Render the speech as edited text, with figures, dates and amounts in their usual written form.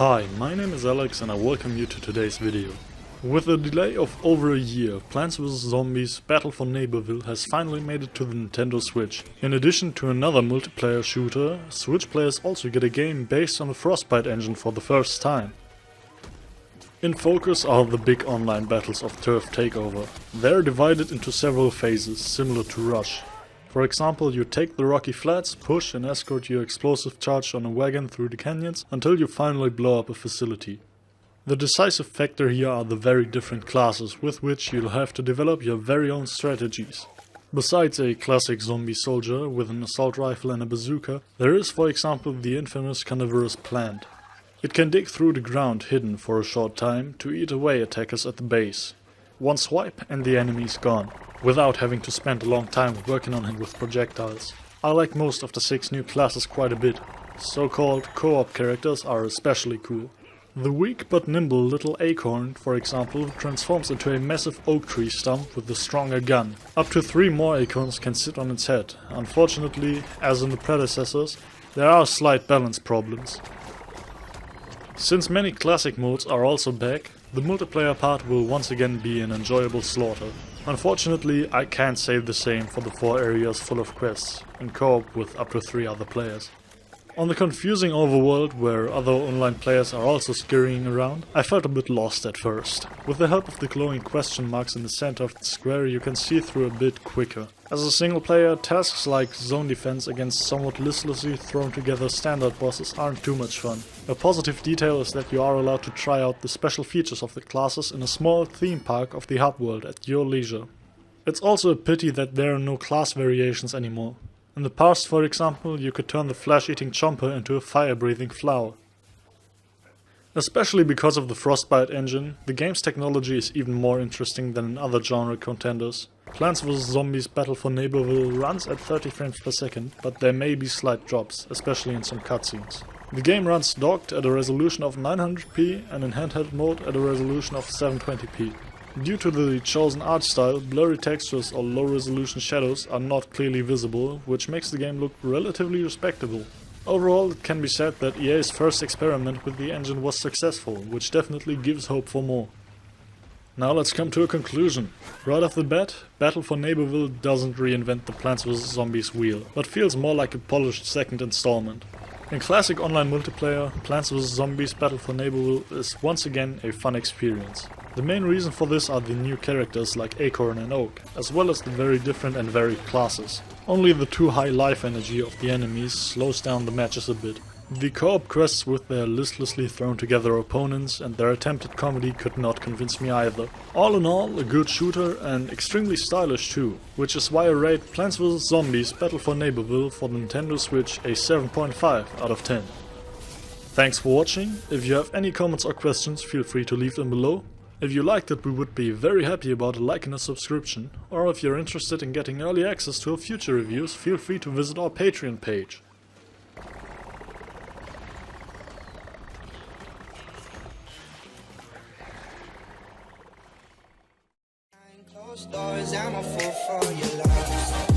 Hi, my name is Alex and I welcome you to today's video. With a delay of over a year, Plants vs Zombies Battle for Neighborville has finally made it to the Nintendo Switch. In addition to another multiplayer shooter, Switch players also get a game based on the Frostbite engine for the first time. In focus are the big online battles of Turf Takeover. They are divided into several phases, similar to Rush. For example, you take the rocky flats, push and escort your explosive charge on a wagon through the canyons until you finally blow up a facility. The decisive factor here are the very different classes with which you'll have to develop your very own strategies. Besides a classic zombie soldier with an assault rifle and a bazooka, there is for example the infamous carnivorous plant. It can dig through the ground hidden for a short time to eat away attackers at the base. One swipe and the enemy's gone, without having to spend a long time working on him with projectiles. I like most of the 6 new classes quite a bit. So-called co-op characters are especially cool. The weak but nimble little acorn, for example, transforms into a massive oak tree stump with a stronger gun. Up to 3 more acorns can sit on its head. Unfortunately, as in the predecessors, there are slight balance problems. Since many classic modes are also back, the multiplayer part will once again be an enjoyable slaughter. Unfortunately, I can't say the same for the 4 areas full of quests, in co-op with up to 3 other players. On the confusing overworld, where other online players are also scurrying around, I felt a bit lost at first. With the help of the glowing question marks in the center of the square, you can see through a bit quicker. As a single player, tasks like zone defense against somewhat listlessly thrown together standard bosses aren't too much fun. A positive detail is that you are allowed to try out the special features of the classes in a small theme park of the hub world at your leisure. It's also a pity that there are no class variations anymore. In the past, for example, you could turn the flesh-eating chomper into a fire-breathing flower. Especially because of the Frostbite engine, the game's technology is even more interesting than in other genre contenders. Plants vs Zombies Battle for Neighborville runs at 30 frames per second, but there may be slight drops, especially in some cutscenes. The game runs docked at a resolution of 900p and in handheld mode at a resolution of 720p. Due to the chosen art style, blurry textures or low-resolution shadows are not clearly visible, which makes the game look relatively respectable. Overall, it can be said that EA's first experiment with the engine was successful, which definitely gives hope for more. Now let's come to a conclusion. Right off the bat, Battle for Neighborville doesn't reinvent the Plants vs Zombies wheel, but feels more like a polished second installment. In classic online multiplayer, Plants vs Zombies Battle for Neighborville is once again a fun experience. The main reason for this are the new characters like Acorn and Oak, as well as the very different and varied classes. Only the too high life energy of the enemies slows down the matches a bit. The co-op quests with their listlessly thrown together opponents and their attempted comedy could not convince me either. All in all, a good shooter and extremely stylish too, which is why I rate Plants vs Zombies Battle for Neighborville for the Nintendo Switch a 7.5 out of 10. Thanks for watching. If you have any comments or questions, feel free to leave them below. If you liked it, we would be very happy about a like and a subscription, or if you're interested in getting early access to our future reviews, feel free to visit our Patreon page. Closed doors, I'm a fool for your love.